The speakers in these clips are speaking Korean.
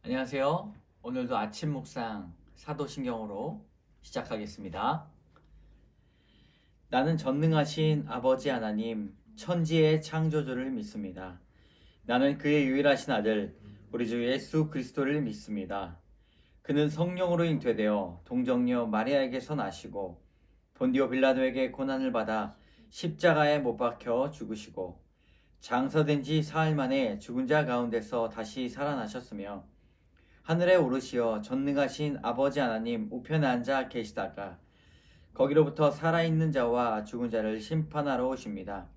안녕하세요. 오늘도 아침 묵상 사도신경으로 시작하겠습니다. 나는 전능하신 아버지 하나님, 천지의 창조주를 믿습니다. 나는 그의 유일하신 아들, 우리 주 예수 그리스도를 믿습니다. 그는 성령으로 잉태되어 동정녀 마리아에게서 나시고 본디오 빌라도에게 고난을 받아 십자가에 못 박혀 죽으시고 장사된 지 사흘 만에 죽은 자 가운데서 다시 살아나셨으며 하늘에 오르시어 전능하신 아버지 하나님 우편에 앉아 계시다가 거기로부터 살아있는 자와 죽은 자를 심판하러 오십니다.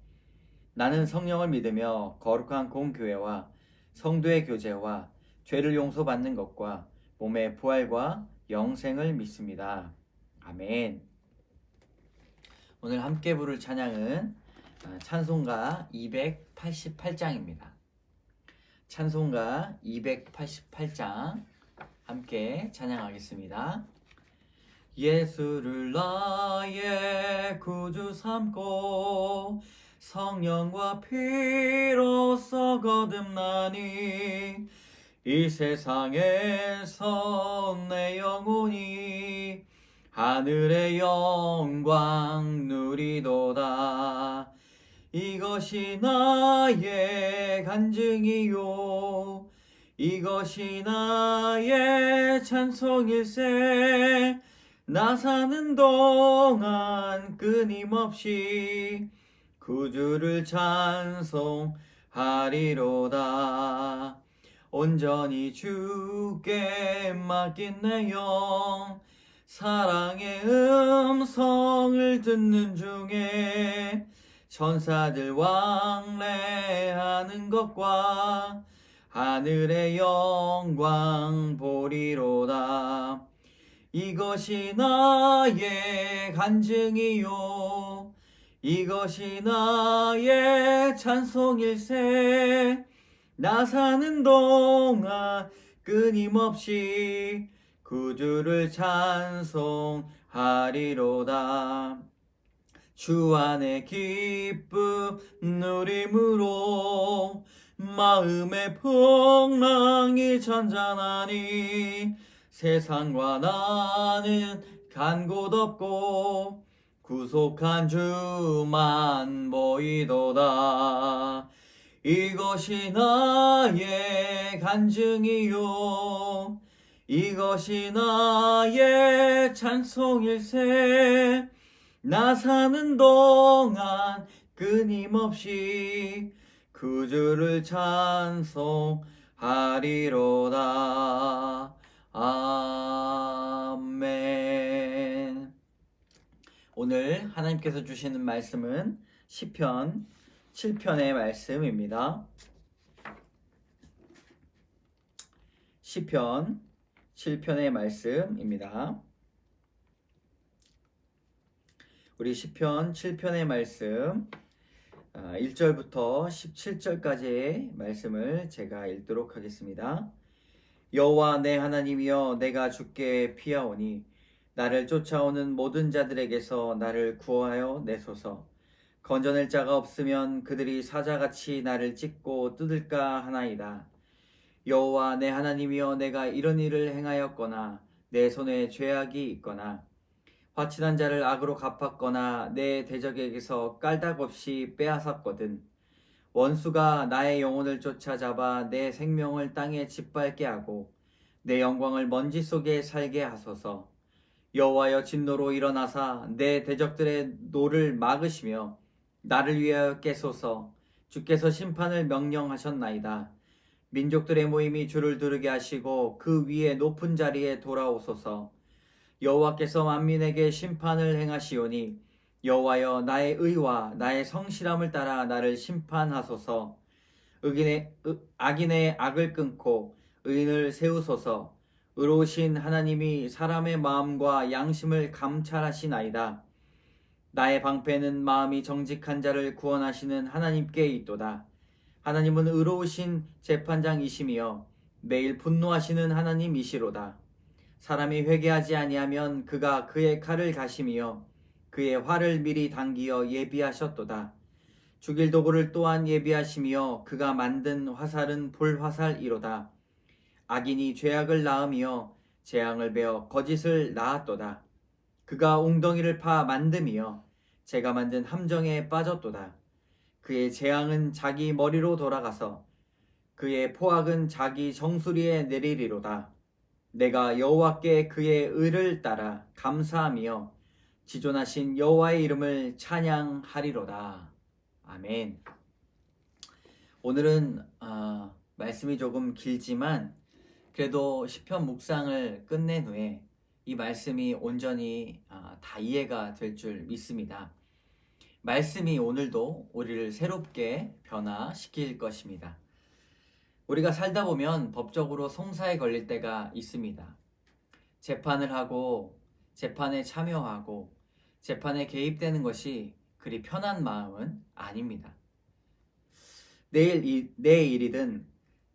나는 성령을 믿으며 거룩한 공교회와 성도의 교제와 죄를 용서받는 것과 몸의 부활과 영생을 믿습니다. 아멘. 오늘 함께 부를 찬양은 찬송가 288장입니다. 찬송가 288장 함께 찬양하겠습니다. 예수를 나의 구주 삼고 성령과 피로써 거듭나니 이 세상에서 내 영혼이 하늘의 영광 누리도다. 이것이 나의 간증이요 이것이 나의 찬송일세. 나 사는 동안 끊임없이 구주를 찬송하리로다. 온전히 주께 맡긴 내 영 사랑의 음성을 듣는 중에 천사들 왕래하는 것과 하늘의 영광 보리로다. 이것이 나의 간증이요 이것이 나의 찬송일세. 나 사는 동안 끊임없이 구주를 찬송하리로다. 주 안에 기쁨 누림으로 마음의 풍랑이 잔잔하니 세상과 나는 간 곳 없고 구속한 주만 보이도다. 이것이 나의 간증이요 이것이 나의 찬송일세. 나 사는 동안 끊임없이 구주를 찬송하리로다. 아멘. 오늘 하나님께서 주시는 말씀은 시편 7편의 말씀입니다. 시편 7편의 말씀입니다. 우리 시편 7편의 말씀 1절부터 17절까지의 말씀을 제가 읽도록 하겠습니다. 여호와 내 하나님이여, 내가 주께 피하오니 나를 쫓아오는 모든 자들에게서 나를 구하여 내소서. 건져낼 자가 없으면 그들이 사자같이 나를 찢고 뜯을까 하나이다. 여호와 내 하나님이여, 내가 이런 일을 행하였거나 내 손에 죄악이 있거나 화친한 자를 악으로 갚았거나 내 대적에게서 깔딱없이 빼앗았거든 원수가 나의 영혼을 쫓아잡아 내 생명을 땅에 짓밟게 하고 내 영광을 먼지 속에 살게 하소서. 여호와여, 진노로 일어나사 내 대적들의 노를 막으시며 나를 위하여 깨소서. 주께서 심판을 명령하셨나이다. 민족들의 모임이 주를 두르게 하시고 그 위에 높은 자리에 돌아오소서. 여호와께서 만민에게 심판을 행하시오니 여호와여, 나의 의와 나의 성실함을 따라 나를 심판하소서. 악인의 악을 끊고 의인을 세우소서. 의로우신 하나님이 사람의 마음과 양심을 감찰하시나이다. 나의 방패는 마음이 정직한 자를 구원하시는 하나님께 있도다. 하나님은 의로우신 재판장이시며 매일 분노하시는 하나님이시로다. 사람이 회개하지 아니하면 그가 그의 칼을 가시며 그의 활을 미리 당기어 예비하셨도다. 죽일 도구를 또한 예비하시며 그가 만든 화살은 불화살이로다. 악인이 죄악을 낳으며 재앙을 베어 거짓을 낳았도다. 그가 웅덩이를 파 만듦이여 제가 만든 함정에 빠졌도다. 그의 재앙은 자기 머리로 돌아가서 그의 포악은 자기 정수리에 내리리로다. 내가 여호와께 그의 의를 따라 감사하며 지존하신 여호와의 이름을 찬양하리로다. 아멘. 오늘은 말씀이 조금 길지만 그래도 시편 묵상을 끝낸 후에 이 말씀이 온전히 다 이해가 될 줄 믿습니다. 말씀이 오늘도 우리를 새롭게 변화시킬 것입니다. 우리가 살다 보면 법적으로 송사에 걸릴 때가 있습니다. 재판을 하고 재판에 참여하고 재판에 개입되는 것이 그리 편한 마음은 아닙니다. 내 일이든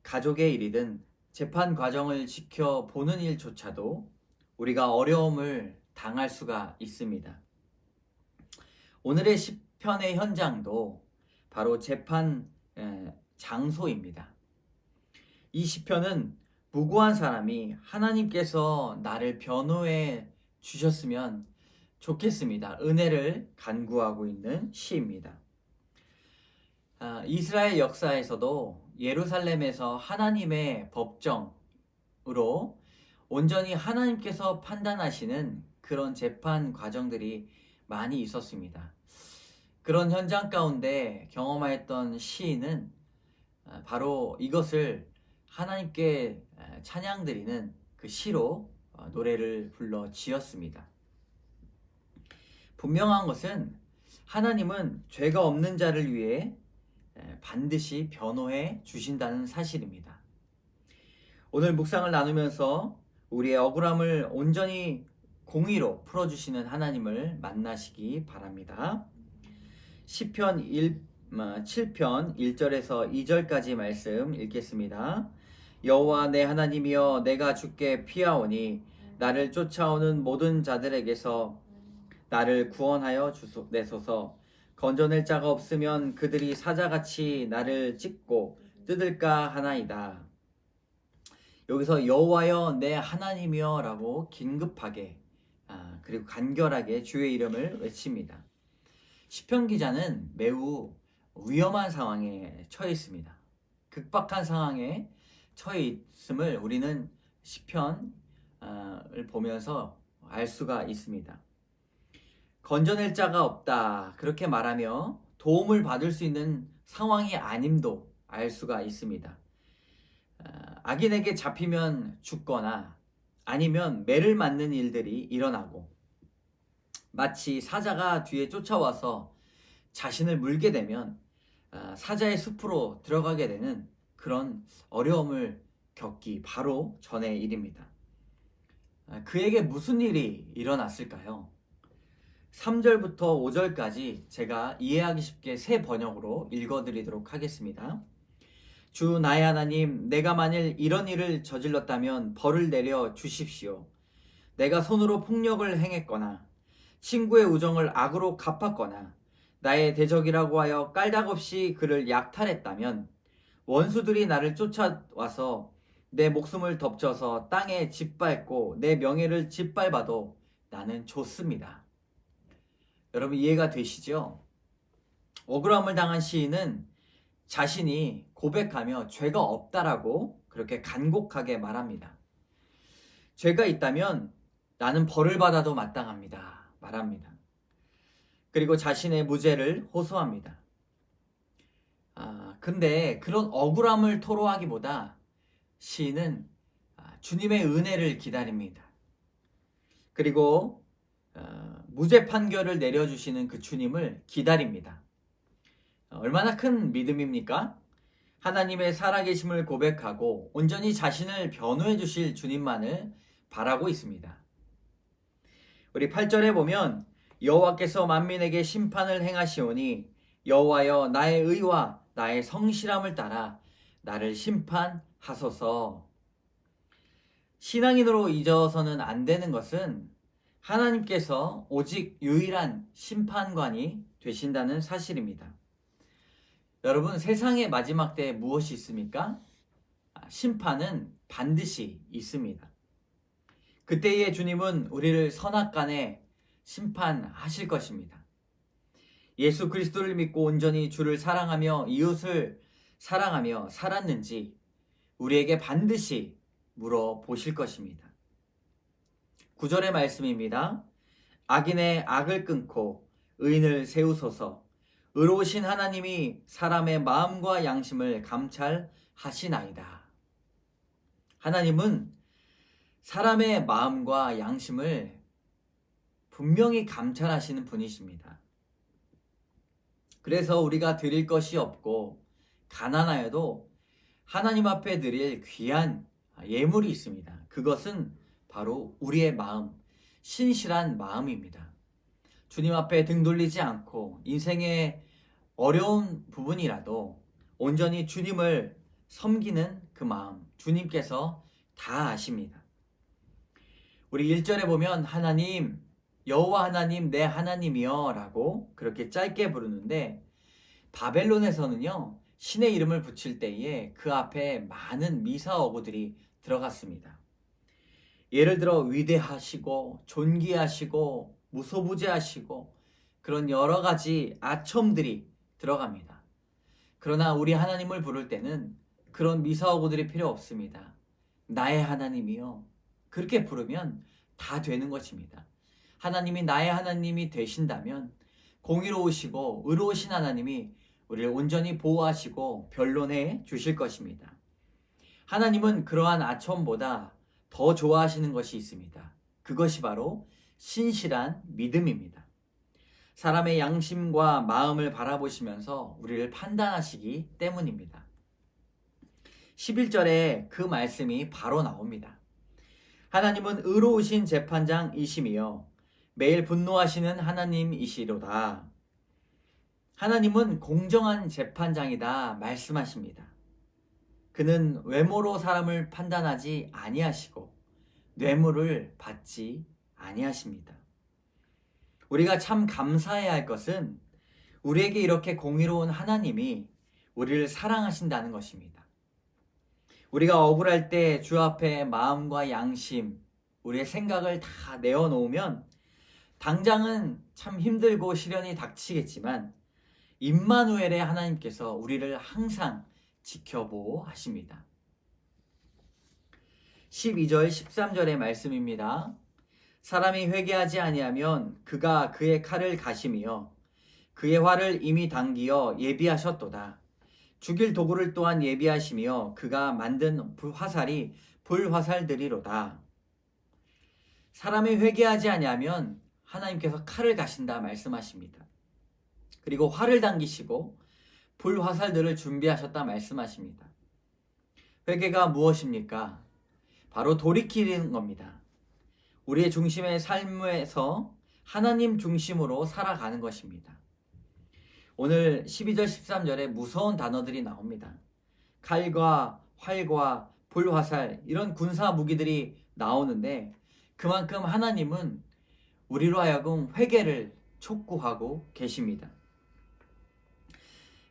가족의 일이든 재판 과정을 지켜보는 일조차도 우리가 어려움을 당할 수가 있습니다. 오늘의 시편의 현장도 바로 재판 장소입니다. 이 시편은 무고한 사람이 하나님께서 나를 변호해 주셨으면 좋겠습니다. 은혜를 간구하고 있는 시입니다. 이스라엘 역사에서도 예루살렘에서 하나님의 법정으로 온전히 하나님께서 판단하시는 그런 재판 과정들이 많이 있었습니다. 그런 현장 가운데 경험하였던 시인은 바로 이것을 하나님께 찬양드리는 그 시로 노래를 불러 지었습니다. 분명한 것은 하나님은 죄가 없는 자를 위해 반드시 변호해 주신다는 사실입니다. 오늘 묵상을 나누면서 우리의 억울함을 온전히 공의로 풀어주시는 하나님을 만나시기 바랍니다. 시편 7편 1절에서 2절까지 말씀 읽겠습니다. 여호와 내 하나님이여 내가 주께 피하오니 나를 쫓아오는 모든 자들에게서 나를 구원하여 내소서. 건져낼 자가 없으면 그들이 사자같이 나를 찢고 뜯을까 하나이다. 여기서 여호와여 내 하나님이여 라고 긴급하게 그리고 간결하게 주의 이름을 외칩니다. 시편 기자는 매우 위험한 상황에 처해 있습니다. 극박한 상황에 처해 있음을 우리는 시편을 보면서 알 수가 있습니다. 건져낼 자가 없다 그렇게 말하며 도움을 받을 수 있는 상황이 아님도 알 수가 있습니다. 악인에게 잡히면 죽거나 아니면 매를 맞는 일들이 일어나고 마치 사자가 뒤에 쫓아와서 자신을 물게 되면 사자의 숲으로 들어가게 되는 그런 어려움을 겪기 바로 전의 일입니다. 그에게 무슨 일이 일어났을까요? 3절부터 5절까지 제가 이해하기 쉽게 새 번역으로 읽어드리도록 하겠습니다. 주 나의 하나님, 내가 만일 이런 일을 저질렀다면 벌을 내려 주십시오. 내가 손으로 폭력을 행했거나 친구의 우정을 악으로 갚았거나 나의 대적이라고 하여 깔딱없이 그를 약탈했다면 원수들이 나를 쫓아와서 내 목숨을 덮쳐서 땅에 짓밟고 내 명예를 짓밟아도 나는 좋습니다. 여러분 이해가 되시죠? 억울함을 당한 시인은 자신이 고백하며 죄가 없다라고 그렇게 간곡하게 말합니다. 죄가 있다면 나는 벌을 받아도 마땅합니다. 말합니다. 그리고 자신의 무죄를 호소합니다. 근데 그런 억울함을 토로하기보다 시인은 주님의 은혜를 기다립니다. 그리고 무죄 판결을 내려주시는 그 주님을 기다립니다. 얼마나 큰 믿음입니까? 하나님의 살아계심을 고백하고 온전히 자신을 변호해 주실 주님만을 바라고 있습니다. 우리 8절에 보면 여호와께서 만민에게 심판을 행하시오니 여호와여 나의 의와 나의 성실함을 따라 나를 심판하소서. 신앙인으로 잊어서는 안 되는 것은 하나님께서 오직 유일한 심판관이 되신다는 사실입니다. 여러분 세상의 마지막 때에 무엇이 있습니까? 심판은 반드시 있습니다. 그때의 주님은 우리를 선악간에 심판하실 것입니다. 예수 그리스도를 믿고 온전히 주를 사랑하며 이웃을 사랑하며 살았는지 우리에게 반드시 물어보실 것입니다. 9절의 말씀입니다. 악인의 악을 끊고 의인을 세우소서. 의로우신 하나님이 사람의 마음과 양심을 감찰하시나이다. 하나님은 사람의 마음과 양심을 분명히 감찰하시는 분이십니다. 그래서 우리가 드릴 것이 없고 가난하여도 하나님 앞에 드릴 귀한 예물이 있습니다. 그것은 바로 우리의 마음, 신실한 마음입니다. 주님 앞에 등 돌리지 않고 인생의 어려운 부분이라도 온전히 주님을 섬기는 그 마음, 주님께서 다 아십니다. 우리 1절에 보면 하나님, 여호와 하나님, 내 하나님이여 라고 그렇게 짧게 부르는데 바벨론에서는요, 신의 이름을 붙일 때에 그 앞에 많은 미사어구들이 들어갔습니다. 예를 들어 위대하시고 존귀하시고 무소부재하시고 그런 여러 가지 아첨들이 들어갑니다. 그러나 우리 하나님을 부를 때는 그런 미사어구들이 필요 없습니다. 나의 하나님이요. 그렇게 부르면 다 되는 것입니다. 하나님이 나의 하나님이 되신다면 공의로우시고 의로우신 하나님이 우리를 온전히 보호하시고 변론해 주실 것입니다. 하나님은 그러한 아첨보다 더 좋아하시는 것이 있습니다. 그것이 바로 신실한 믿음입니다. 사람의 양심과 마음을 바라보시면서 우리를 판단하시기 때문입니다. 11절에 그 말씀이 바로 나옵니다. 하나님은 의로우신 재판장이시며 매일 분노하시는 하나님이시로다. 하나님은 공정한 재판장이다 말씀하십니다. 그는 외모로 사람을 판단하지 아니하시고 뇌물을 받지 아니하십니다. 우리가 참 감사해야 할 것은 우리에게 이렇게 공의로운 하나님이 우리를 사랑하신다는 것입니다. 우리가 억울할 때 주 앞에 마음과 양심, 우리의 생각을 다 내어놓으면 당장은 참 힘들고 시련이 닥치겠지만 임마누엘의 하나님께서 우리를 항상 지켜보호 하십니다. 12절 13절의 말씀입니다. 사람이 회개하지 아니하면 그가 그의 칼을 가심이여 그의 활을 이미 당기어 예비하셨도다. 죽일 도구를 또한 예비하시며 그가 만든 화살이 불화살들이로다. 사람이 회개하지 아니하면 하나님께서 칼을 가신다 말씀하십니다. 그리고 활을 당기시고 불화살들을 준비하셨다 말씀하십니다. 회개가 무엇입니까? 바로 돌이키는 겁니다. 우리의 중심의 삶에서 하나님 중심으로 살아가는 것입니다. 오늘 12절 13절에 무서운 단어들이 나옵니다. 칼과 활과 불화살 이런 군사 무기들이 나오는데 그만큼 하나님은 우리로 하여금 회개를 촉구하고 계십니다.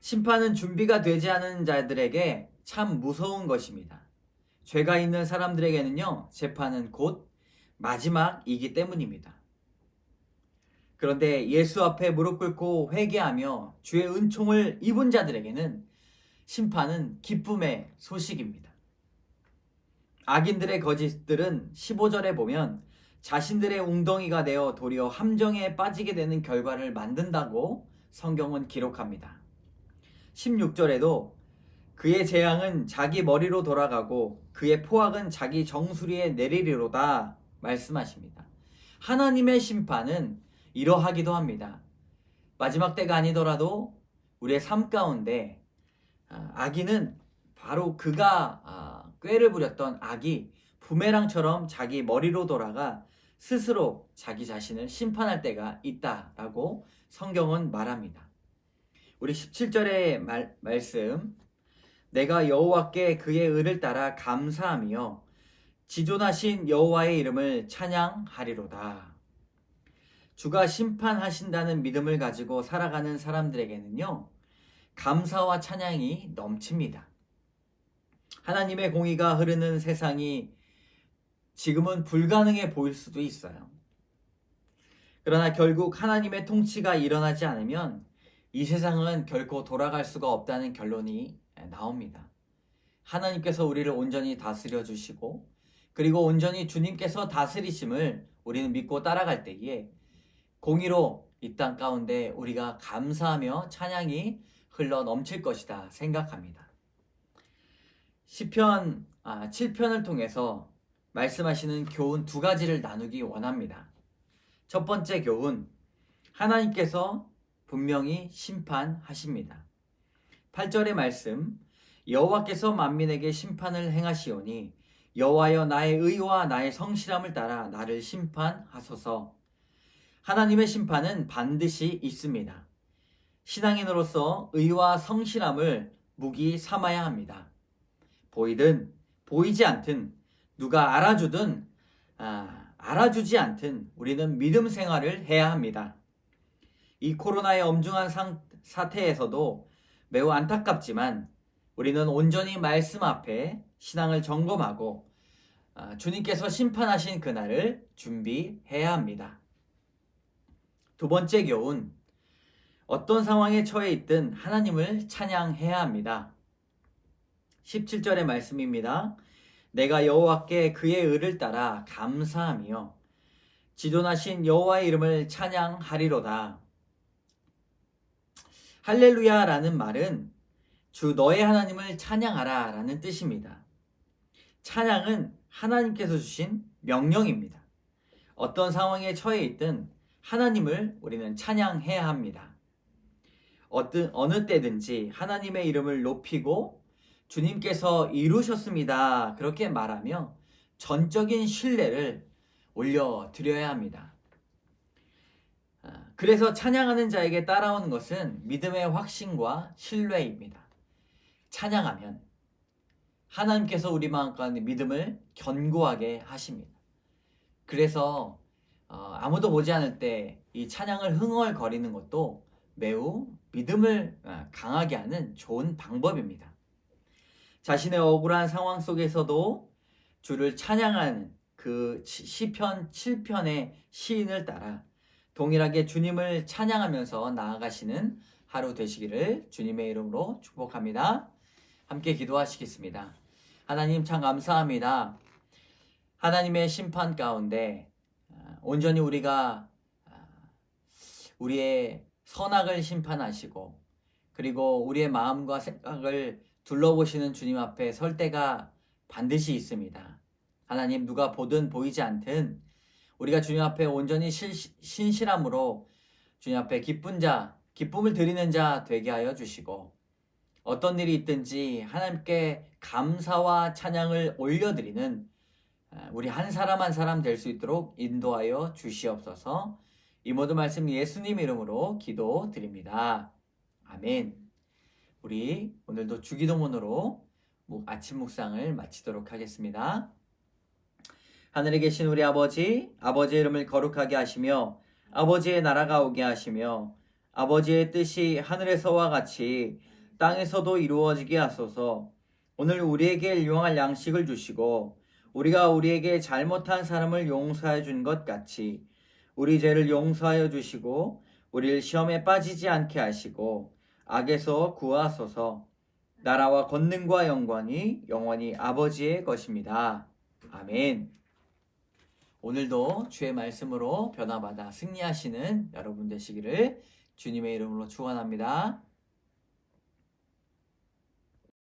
심판은 준비가 되지 않은 자들에게 참 무서운 것입니다. 죄가 있는 사람들에게는요, 재판은 곧 마지막이기 때문입니다. 그런데 예수 앞에 무릎 꿇고 회개하며 주의 은총을 입은 자들에게는 심판은 기쁨의 소식입니다. 악인들의 거짓들은 15절에 보면 자신들의 웅덩이가 되어 도리어 함정에 빠지게 되는 결과를 만든다고 성경은 기록합니다. 16절에도 그의 재앙은 자기 머리로 돌아가고 그의 포악은 자기 정수리에 내리리로다 말씀하십니다. 하나님의 심판은 이러하기도 합니다. 마지막 때가 아니더라도 우리의 삶 가운데 악인은 바로 그가 꾀를 부렸던 악이 부메랑처럼 자기 머리로 돌아가 스스로 자기 자신을 심판할 때가 있다라고 성경은 말합니다. 우리 17절의 말씀, 내가 여호와께 그의 의를 따라 감사하며 지존하신 여호와의 이름을 찬양하리로다. 주가 심판하신다는 믿음을 가지고 살아가는 사람들에게는요, 감사와 찬양이 넘칩니다. 하나님의 공의가 흐르는 세상이 지금은 불가능해 보일 수도 있어요. 그러나 결국 하나님의 통치가 일어나지 않으면 이 세상은 결코 돌아갈 수가 없다는 결론이 나옵니다. 하나님께서 우리를 온전히 다스려 주시고, 그리고 온전히 주님께서 다스리심을 우리는 믿고 따라갈 때에 공의로 이 땅 가운데 우리가 감사하며 찬양이 흘러 넘칠 것이다 생각합니다. 시편 7편을 통해서 말씀하시는 교훈 두 가지를 나누기 원합니다. 첫 번째 교훈, 하나님께서 분명히 심판하십니다. 8절의 말씀, 여호와께서 만민에게 심판을 행하시오니 여호와여 나의 의와 나의 성실함을 따라 나를 심판하소서. 하나님의 심판은 반드시 있습니다. 신앙인으로서 의와 성실함을 무기 삼아야 합니다. 보이든 보이지 않든, 누가 알아주든 알아주지 않든 우리는 믿음 생활을 해야 합니다. 이 코로나의 엄중한 사태에서도 매우 안타깝지만 우리는 온전히 말씀 앞에 신앙을 점검하고 주님께서 심판하신 그날을 준비해야 합니다. 두 번째 교훈, 어떤 상황에 처해 있든 하나님을 찬양해야 합니다. 17절의 말씀입니다. 내가 여호와께 그의 의를 따라 감사하며 지존하신 여호와의 이름을 찬양하리로다. 할렐루야라는 말은 주 너의 하나님을 찬양하라 라는 뜻입니다. 찬양은 하나님께서 주신 명령입니다. 어떤 상황에 처해 있든 하나님을 우리는 찬양해야 합니다. 어느 때든지 하나님의 이름을 높이고 주님께서 이루셨습니다, 그렇게 말하며 전적인 신뢰를 올려드려야 합니다. 그래서 찬양하는 자에게 따라오는 것은 믿음의 확신과 신뢰입니다. 찬양하면 하나님께서 우리 마음 가운데 믿음을 견고하게 하십니다. 그래서 아무도 보지 않을 때 이 찬양을 흥얼거리는 것도 매우 믿음을 강하게 하는 좋은 방법입니다. 자신의 억울한 상황 속에서도 주를 찬양하는 그 시편 7편의 시인을 따라 동일하게 주님을 찬양하면서 나아가시는 하루 되시기를 주님의 이름으로 축복합니다. 함께 기도하시겠습니다. 하나님 참 감사합니다. 하나님의 심판 가운데 온전히 우리가 우리의 선악을 심판하시고, 그리고 우리의 마음과 생각을 둘러보시는 주님 앞에 설 때가 반드시 있습니다. 하나님, 누가 보든 보이지 않든 우리가 주님 앞에 온전히 신실함으로 주님 앞에 기쁨을 드리는 자 되게 하여 주시고, 어떤 일이 있든지 하나님께 감사와 찬양을 올려드리는 우리 한 사람 한 사람 될 수 있도록 인도하여 주시옵소서. 이 모든 말씀 예수님 이름으로 기도드립니다. 아멘. 우리 오늘도 주기도문으로 아침 묵상을 마치도록 하겠습니다. 하늘에 계신 우리 아버지, 아버지의 이름을 거룩하게 하시며 아버지의 나라가 오게 하시며 아버지의 뜻이 하늘에서와 같이 땅에서도 이루어지게 하소서. 오늘 우리에게 일용할 양식을 주시고 우리가 우리에게 잘못한 사람을 용서해 준 것 같이 우리 죄를 용서하여 주시고 우리를 시험에 빠지지 않게 하시고 악에서 구하소서. 나라와 권능과 영광이 영원히 아버지의 것입니다. 아멘. 오늘도 주의 말씀으로 변화받아 승리하시는 여러분 되시기를 주님의 이름으로 축원합니다.